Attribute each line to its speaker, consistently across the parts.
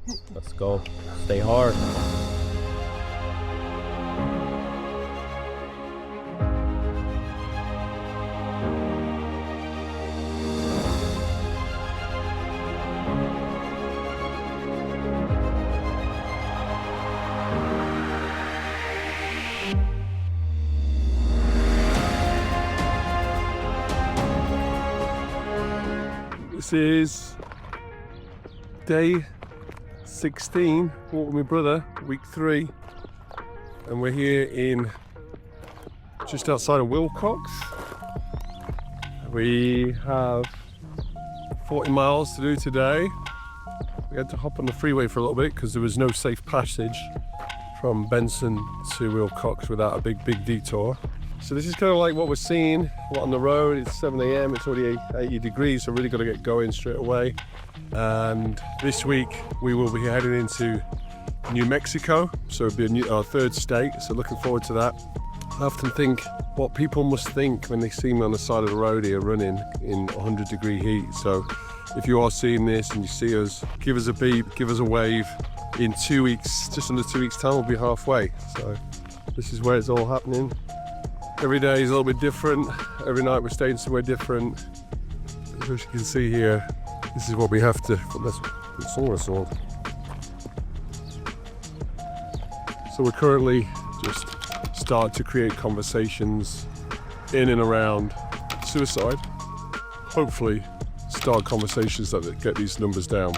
Speaker 1: Let's go. Stay hard.
Speaker 2: This is day 16, walking with my brother, week 3, and we're here in just outside of Wilcox. We have 40 miles to do today. We had to hop on the freeway for a little bit because there was no safe passage from Benson to Wilcox without a big detour. So this is kind of like what we're seeing on the road. It's 7 a.m, it's already 80 degrees, so really got to get going straight away. And this week we will be heading into New Mexico, so it'll be our 3rd state, so looking forward to that. I often think what people must think when they see me on the side of the road here running in 100-degree heat. So if you are seeing this and you see us, give us a beep, give us a wave. In 2 weeks, just under 2 weeks time, we'll be halfway. So this is where it's all happening. Every day is a little bit different. Every night we're staying somewhere different. As you can see here, this is what we have to. So we're currently just start to create conversations in and around suicide. Hopefully, start conversations that get these numbers down.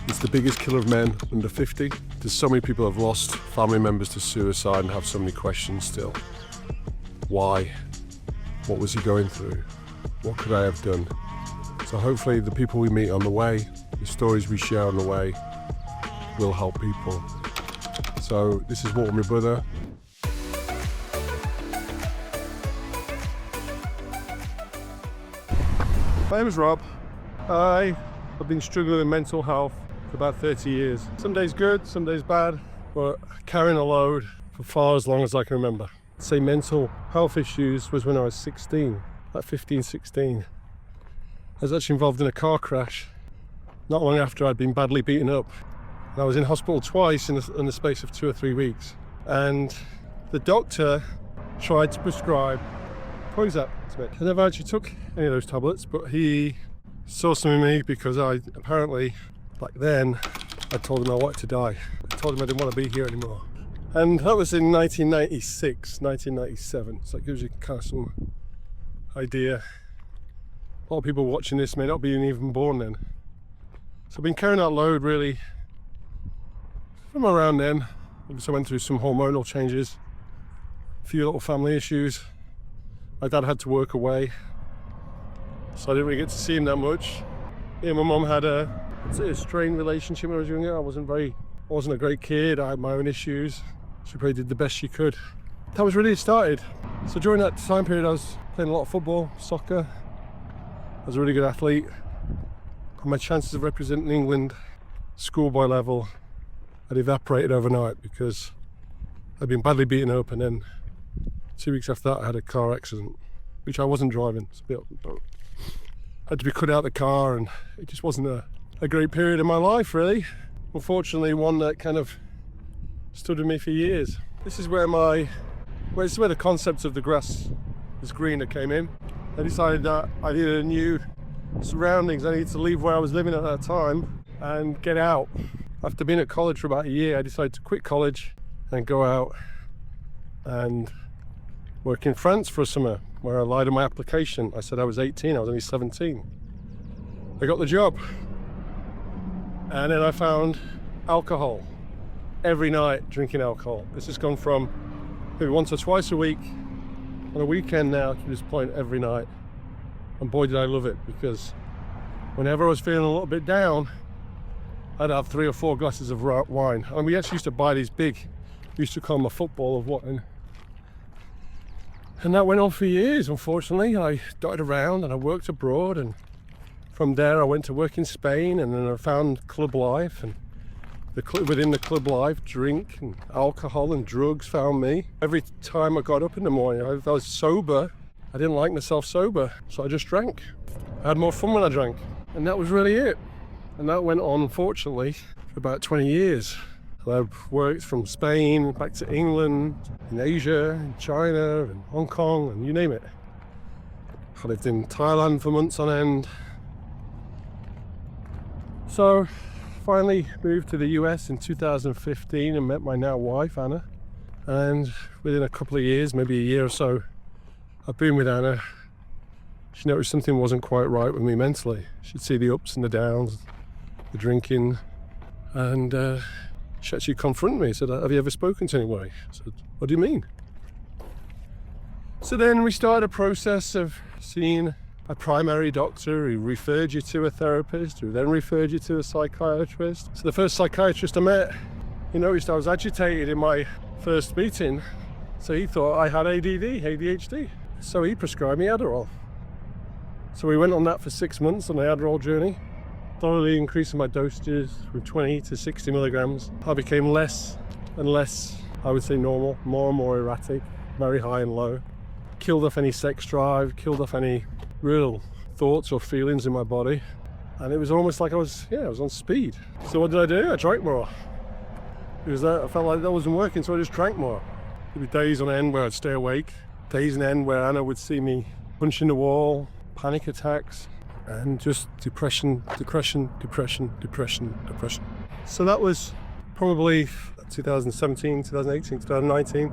Speaker 2: It's the biggest killer of men under 50. There's so many people have lost family members to suicide and have so many questions still. Why? What was he going through? What could I have done? So hopefully the people we meet on the way, the stories we share on the way, will help people. So this is Walking with My Brother. My name is Rob. I have been struggling with mental health for about 30 years. Some days good, some days bad, but carrying a load for far as long as I can remember. I'd say mental health issues was when I was 16, like 15, 16. I was actually involved in a car crash not long after I'd been badly beaten up. And I was in hospital twice in the space of 2 or 3 weeks. And the doctor tried to prescribe Prozac to me. I never actually took any of those tablets, but he saw something in me because I apparently, back then, I told him I wanted to die. I told him I didn't want to be here anymore. And that was in 1996, 1997. So it gives you kind of some idea. A lot of people watching this may not be even born then. So I've been carrying that load really from around then. Obviously I went through some hormonal changes, a few little family issues. My dad had to work away, so I didn't really get to see him that much. Me and my mum had a strained relationship when I was younger. I wasn't a great kid. I had my own issues. She probably did the best she could. That was really it started. So during that time period I was playing a lot of football, soccer. I was a really good athlete. And my chances of representing England schoolboy level had evaporated overnight because I'd been badly beaten up, and then 2 weeks after that I had a car accident, which I wasn't driving. I had to be cut out of the car, and it just wasn't a great period in my life really. Unfortunately, one that kind of stood with me for years. This is where the concept of the grass is greener came in. I decided that I needed a new surroundings. I needed to leave where I was living at that time and get out. After being at college for about a year, I decided to quit college and go out and work in France for a summer, where I lied on my application. I said I was 18, I was only 17. I got the job. And then I found alcohol. Every night drinking alcohol. This has gone from maybe once or twice a week on a weekend now to this point every night. And boy did I love it, because whenever I was feeling a little bit down, I'd have 3 or 4 glasses of wine. And we actually used to buy these big, we used to call them a football of wine. And that went on for years, unfortunately. I dotted around and I worked abroad, and from there I went to work in Spain, and then I found club life, and within the club life, drink and alcohol and drugs found me. Every time I got up in the morning, if I was sober, I didn't like myself sober, so I just drank. I had more fun when I drank, and that was really it. And that went on, unfortunately, for about 20 years. And I've worked from Spain back to England, in Asia, in China, and Hong Kong, and you name it. I lived in Thailand for months on end. So, finally moved to the US in 2015 and met my now wife, Anna. And within a couple of years, maybe a year or so, I've been with Anna. She noticed something wasn't quite right with me mentally. She'd see the ups and the downs, the drinking, and she actually confronted me. Said, "Have you ever spoken to anybody?" I said, "What do you mean?" So then we started a process of seeing a primary doctor who referred you to a therapist, who then referred you to a psychiatrist. So the first psychiatrist I met, he noticed I was agitated in my first meeting, so he thought I had ADHD. So he prescribed me Adderall. So we went on that for 6 months on the Adderall journey, thoroughly increasing my dosages from 20 to 60 milligrams. I became less and less, I would say, normal, more and more erratic, very high and low. Killed off any sex drive, killed off any real thoughts or feelings in my body. And it was almost like I was on speed. So what did I do? I drank more. Because I felt like that wasn't working, so I just drank more. There'd be days on end where I'd stay awake, days on end where Anna would see me punching the wall, panic attacks, and just depression. So that was probably 2017, 2018, 2019.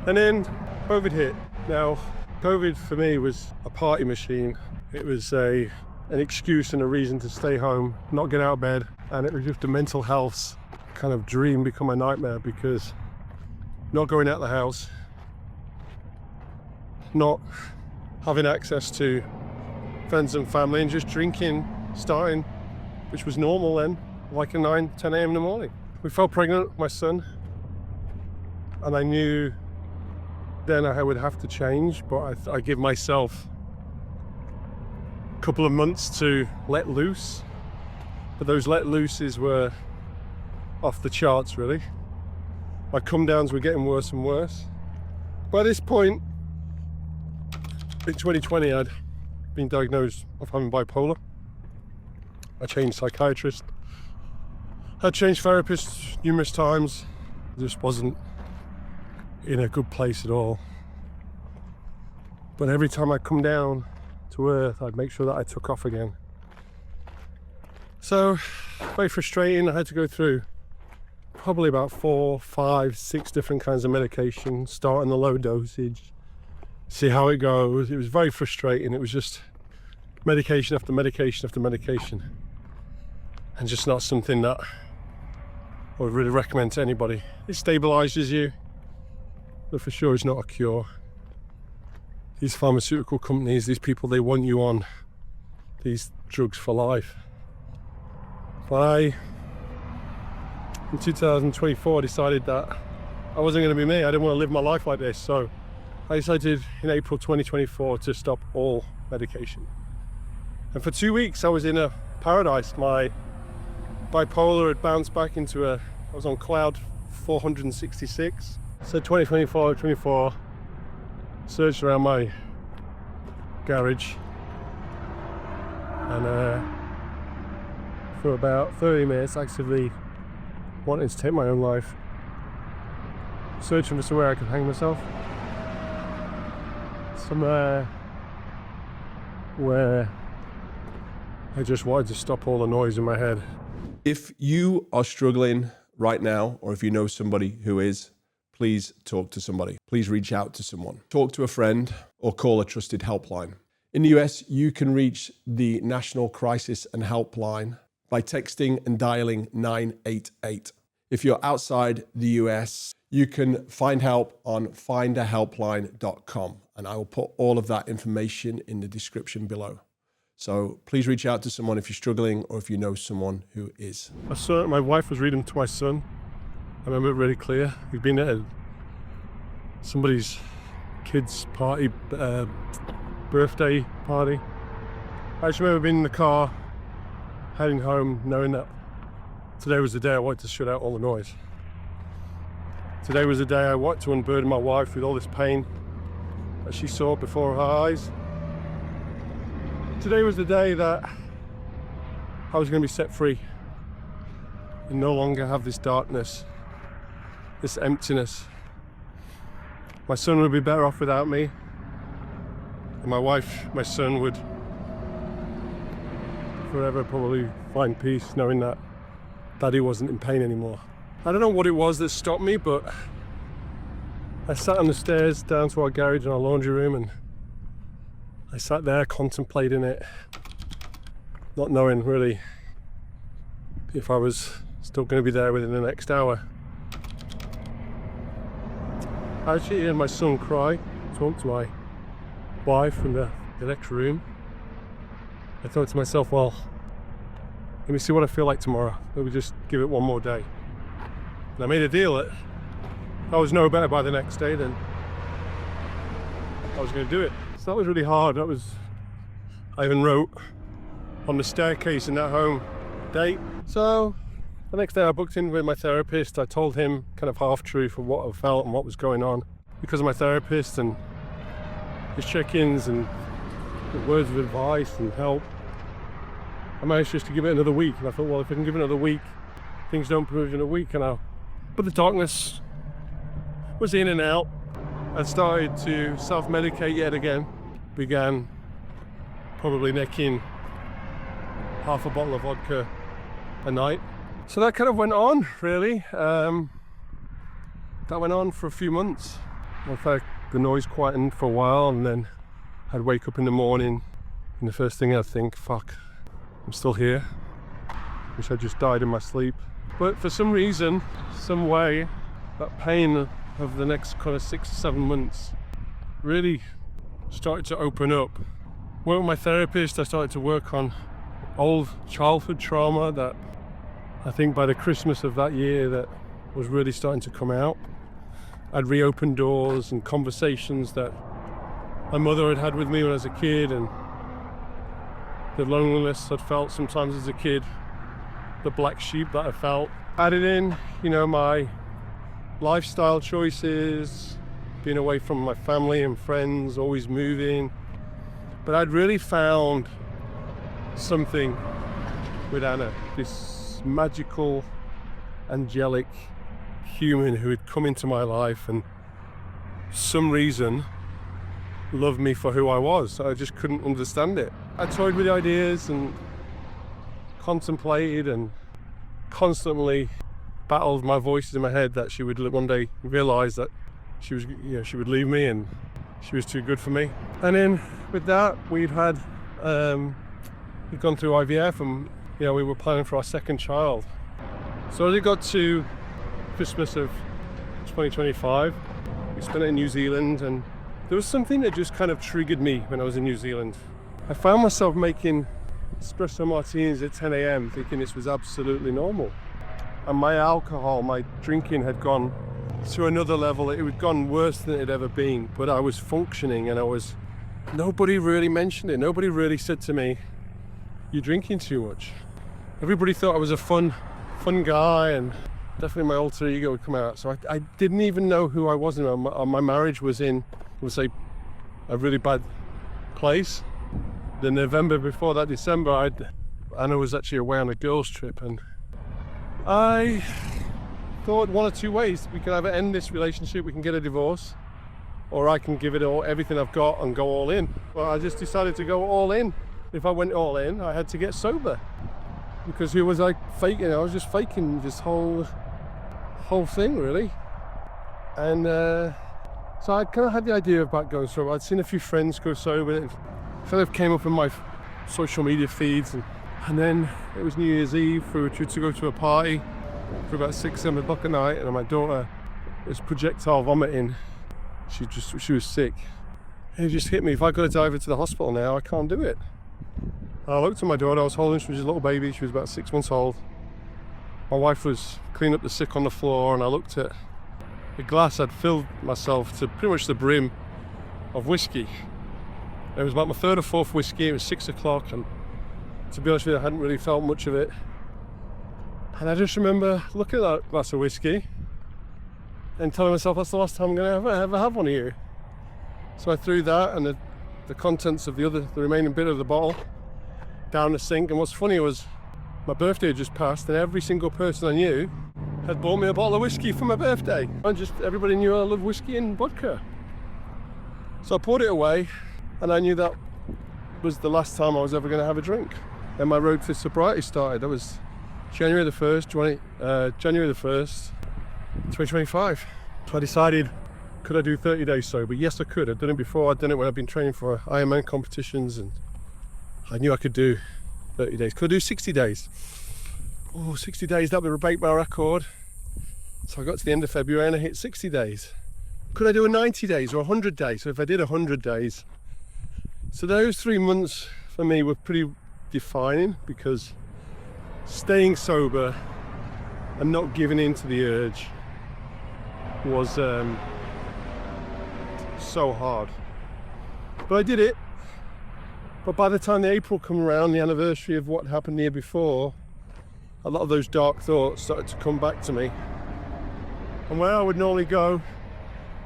Speaker 2: And then COVID hit. Now, COVID for me was a party machine. It was an excuse and a reason to stay home, not get out of bed, and it was just a mental health kind of dream become a nightmare because not going out the house, not having access to friends and family, and just drinking, starting, which was normal then, like at 9, 10 a.m. in the morning. We fell pregnant with my son, and I knew then I would have to change, but I give myself a couple of months to let loose. But those let looses were off the charts, really. My come downs were getting worse and worse. By this point, in 2020, I'd been diagnosed of having bipolar. I changed psychiatrist. I changed therapists numerous times. I just wasn't in a good place at all. But every time I come down to earth, I'd make sure that I took off again. So, very frustrating. I had to go through probably about 4, 5, 6 different kinds of medication, starting the low dosage, see how it goes. It was very frustrating. It was just medication after medication after medication, and just not something that I would really recommend to anybody. It stabilizes you, but for sure it's not a cure. These pharmaceutical companies, these people, they want you on these drugs for life. But in 2024, decided that I wasn't going to be me. I didn't want to live my life like this. So I decided in April 2024 to stop all medication. And for 2 weeks, I was in a paradise. My bipolar had bounced back into I was on cloud 466. So 24, searched around my garage, and for about 30 minutes actively wanting to take my own life, searching for somewhere I could hang myself, somewhere where I just wanted to stop all the noise in my head.
Speaker 3: If you are struggling right now, or if you know somebody who is, please talk to somebody. Please reach out to someone. Talk to a friend or call a trusted helpline. In the US, you can reach the National Crisis and Helpline by texting and dialing 988. If you're outside the US, you can find help on findahelpline.com, and I will put all of that information in the description below. So please reach out to someone if you're struggling or if you know someone who is.
Speaker 2: My wife was reading to my son. I remember it really clear. We'd been at somebody's kid's party, birthday party. I just remember being in the car, heading home, knowing that today was the day I wanted to shut out all the noise. Today was the day I wanted to unburden my wife with all this pain that she saw before her eyes. Today was the day that I was going to be set free and no longer have this darkness, this emptiness. My son would be better off without me, and my wife, my son would forever probably find peace knowing that Daddy wasn't in pain anymore. I don't know what it was that stopped me, but I sat on the stairs down to our garage and our laundry room, and I sat there contemplating it, not knowing really if I was still going to be there within the next hour. I actually heard my son cry, talk to my wife in the next room. I thought to myself, well, let me see what I feel like tomorrow. Maybe just give it one more day. And I made a deal that if I was no better by the next day, then I was going to do it. So that was really hard. I even wrote on the staircase in that home date. So the next day I booked in with my therapist. I told him kind of half-truth of what I felt and what was going on because of my therapist and his check-ins and the words of advice and help. I managed just to give it another week, and I thought, well, if I can give it another week, things don't improve in a week, and but the darkness was in and out. I started to self-medicate yet again. Began probably necking half a bottle of vodka a night. So that kind of went on, really. That went on for a few months. In fact, the noise quietened for a while, and then I'd wake up in the morning, and the first thing I'd think, fuck, I'm still here. Wish I just died in my sleep. But for some reason, some way, that pain of the next kind of 6 to 7 months really started to open up. Worked with my therapist, I started to work on old childhood trauma that I think by the Christmas of that year that was really starting to come out. I'd reopened doors and conversations that my mother had with me when I was a kid, and the loneliness I'd felt sometimes as a kid, the black sheep that I felt. Added in, my lifestyle choices, being away from my family and friends, always moving. But I'd really found something with Anna, this magical, angelic human who had come into my life and for some reason loved me for who I was. I just couldn't understand it. I toyed with ideas and contemplated and constantly battled my voices in my head that she would one day realize that she would leave me and she was too good for me. And then with that, we'd gone through IVF, and we were planning for our second child. So as it got to Christmas of 2025, we spent it in New Zealand, and there was something that just kind of triggered me when I was in New Zealand. I found myself making espresso martinis at 10 a.m. thinking this was absolutely normal. And my alcohol, my drinking had gone to another level. It had gone worse than it had ever been, but I was functioning, and nobody really mentioned it. Nobody really said to me, you're drinking too much. Everybody thought I was a fun guy, and definitely my alter ego would come out. So I didn't even know who I was. My marriage was in, a really bad place. The November before that, December, Anna was actually away on a girls' trip, and I thought one or two ways. We could either end this relationship, we can get a divorce, or I can give it everything I've got and go all in. Well, I just decided to go all in. If I went all in, I had to get sober, because who was I faking? I was just faking this whole thing, really. And so I kind of had the idea about going sober. I'd seen a few friends go sober. It kind of came up in my social media feeds, and then it was New Year's Eve. We were due to go to a party for about 6-7 o'clock at night, and my daughter was projectile vomiting. She was sick. And it just hit me, if I got to drive her to the hospital now, I can't do it. And I looked at my daughter. I was holding her. She was a little baby. She was about 6 months old. My wife was cleaning up the sick on the floor, and I looked at the glass. I'd filled myself to pretty much the brim of whiskey. It was about my third or fourth whiskey. It was 6 o'clock, and to be honest with you, I hadn't really felt much of it. And I just remember looking at that glass of whiskey and telling myself, that's the last time I'm going to ever have one of you. So I threw that and the contents of the remaining bit of the bottle down the sink. And what's funny was My birthday had just passed, and every single person I knew had bought me a bottle of whiskey for my birthday. And just everybody knew I love whiskey and vodka. So I poured it away, and I knew that was the last time I was ever going to have a drink. And my road to sobriety started. That was January the 1st, 2025. So I decided, could I do 30 days sober? Yes, I could. I'd done it before. I'd done it when I've been training for Ironman competitions, and I knew I could do 30 days. Could I do 60 days? Oh, 60 days, that would break my record. So I got to the end of February and I hit 60 days. Could I do a 90 days or 100 days? So if I did 100 days. So those 3 months for me were pretty defining, because staying sober and not giving in to the urge was so hard. But I did it. But by the time the April come around, the anniversary of what happened the year before, a lot of those dark thoughts started to come back to me. And where I would normally go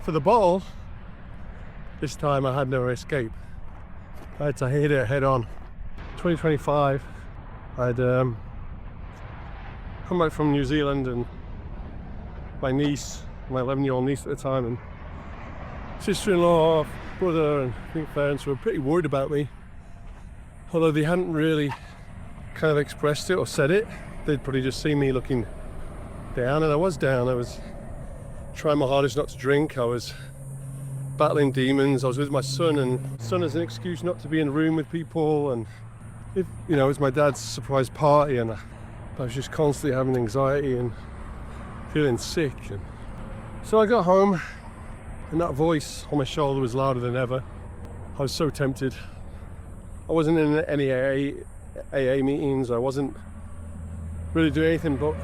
Speaker 2: for the bottle, this time I had no escape. I had to hit it head on. 2025, I'd come back from New Zealand, and my niece, my 11-year-old niece at the time, and sister-in-law, brother, and I think parents were pretty worried about me. Although they hadn't really kind of expressed it or said it, they'd probably just seen me looking down, and I was down. I was trying my hardest not to drink. I was battling demons. I was with my son, and son as an excuse not to be in a room with people, and it was my dad's surprise party, and I was just constantly having anxiety and feeling sick. And so I got home, and that voice on my shoulder was louder than ever. I was so tempted. I wasn't in any AA meetings. I wasn't really doing anything but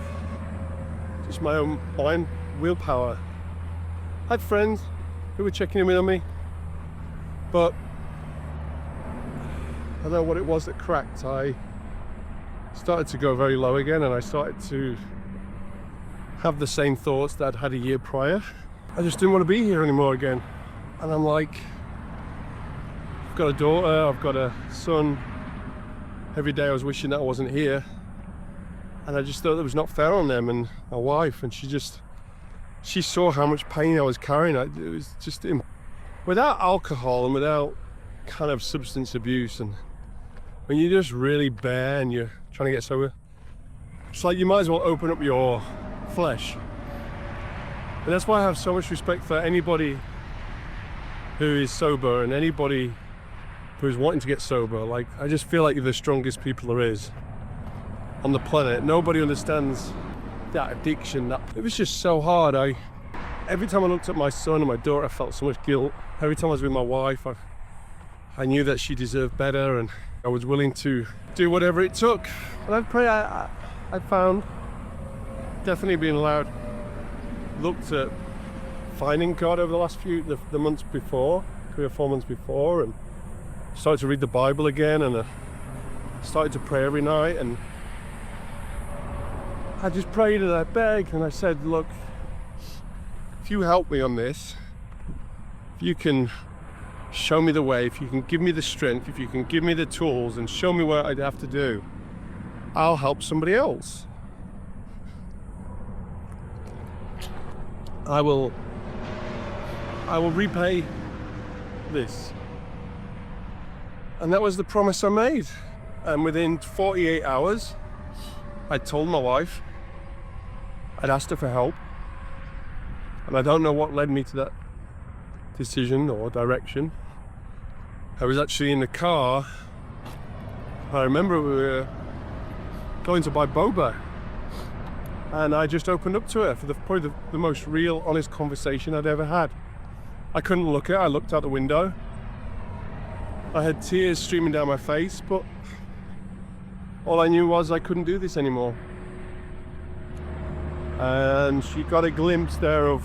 Speaker 2: just my own mind, willpower. I had friends who were checking in on me, but I don't know what it was that cracked. I started to go very low again, and I started to have the same thoughts that I'd had a year prior. I just didn't want to be here anymore again. And I'm like, I've got a daughter, I've got a son. Every day I was wishing that I wasn't here. And I just thought it was not fair on them, and my wife, and she saw how much pain I was carrying. It was just, without alcohol and without kind of substance abuse, and when you're just really bare and you're trying to get sober, it's like you might as well open up your flesh. And that's why I have so much respect for anybody who is sober and anybody who's wanting to get sober. Like, I just feel like you're the strongest people there is on the planet. Nobody understands that addiction. It was just so hard. Every time I looked at my son and my daughter, I felt so much guilt. Every time I was with my wife, I knew that she deserved better, and I was willing to do whatever it took. And I'd pray. I found definitely being allowed, looked at finding God over the last the months before, 3 or 4 months before, and started to read the Bible again, and started to pray every night. And I just prayed and I begged and I said, look, if you help me on this, if you can show me the way, if you can give me the strength, if you can give me the tools and show me what I'd have to do, I'll help somebody else. I will repay this. And that was the promise I made. And within 48 hours, I told my wife, I'd asked her for help. And I don't know what led me to that decision or direction. I was actually in the car. I remember we were going to buy boba. And I just opened up to her for probably the most real, honest conversation I'd ever had. I couldn't look at her. I looked out the window. I had tears streaming down my face, but all I knew was I couldn't do this anymore. And she got a glimpse there of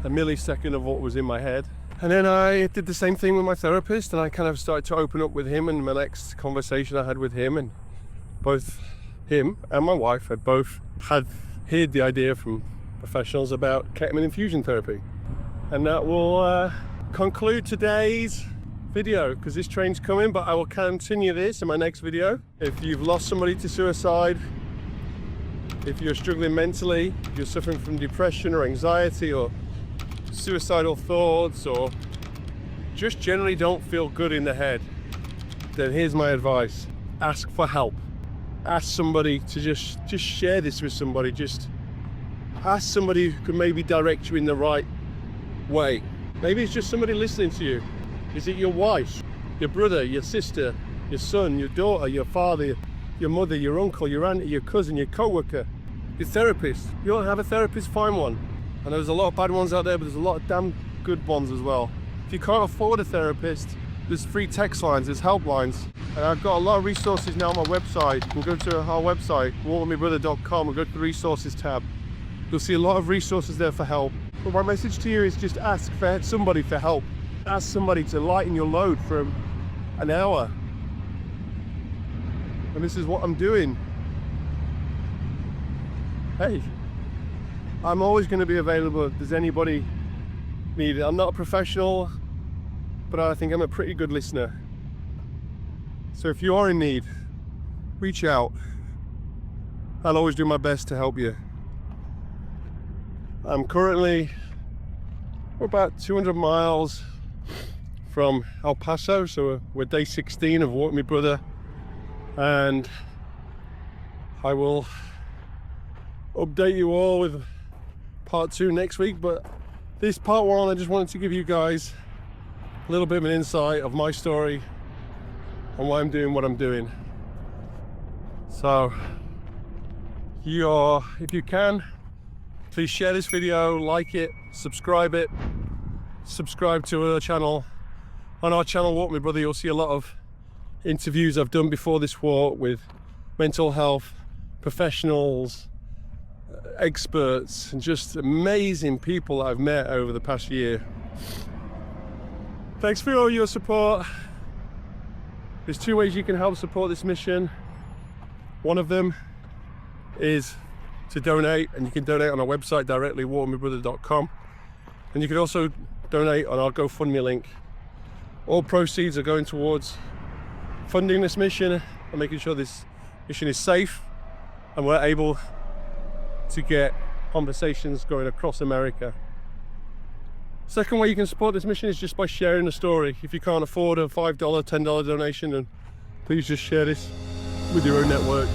Speaker 2: a millisecond of what was in my head. And then I did the same thing with my therapist, and I kind of started to open up with him, and my next conversation I had with him, and both him and my wife had both heard the idea from professionals about ketamine infusion therapy. And that will conclude today's video because this train's coming, but I will continue this in my next video. If you've lost somebody to suicide, if you're struggling mentally, if you're suffering from depression or anxiety or suicidal thoughts, or just generally don't feel good in the head, then here's my advice. Ask for help. Ask somebody to just share this with somebody. Just ask somebody who can maybe direct you in the right way. Maybe it's just somebody listening to you. Is it your wife, your brother, your sister, your son, your daughter, your father, your mother, your uncle, your auntie, your cousin, your co-worker, your therapist? If you don't have a therapist, find one. I know there's a lot of bad ones out there, but there's a lot of damn good ones as well. If you can't afford a therapist, there's free text lines, there's helplines. And I've got a lot of resources now on my website. We'll go to our website, Wwmb and go to the resources tab. You'll see a lot of resources there for help. But my message to you is just ask for somebody for help. Ask somebody to lighten your load for an hour. And this is what I'm doing. Hey, I'm always going to be available if there's anybody needed. I'm not a professional, but I think I'm a pretty good listener. So if you are in need, reach out. I'll always do my best to help you. I'm currently about 200 miles from El Paso, so we're day 16 of Walk Me Brother, and I will update you all with part 2 next week. But this part 1, I just wanted to give you guys a little bit of an insight of my story and why I'm doing what I'm doing. So if you can, please share this video, like it, subscribe to our channel. On our channel, Walk Me Brother, you'll see a lot of interviews I've done before this walk with mental health professionals, experts, and just amazing people that I've met over the past year. Thanks for all your support. There's 2 ways you can help support this mission. One of them is to donate, and you can donate on our website directly, Wwmb, and you can also donate on our GoFundMe link. All proceeds are going towards funding this mission and making sure this mission is safe and we're able to get conversations going across America. Second way you can support this mission is just by sharing the story. If you can't afford a $5, $10 donation, then please just share this with your own network.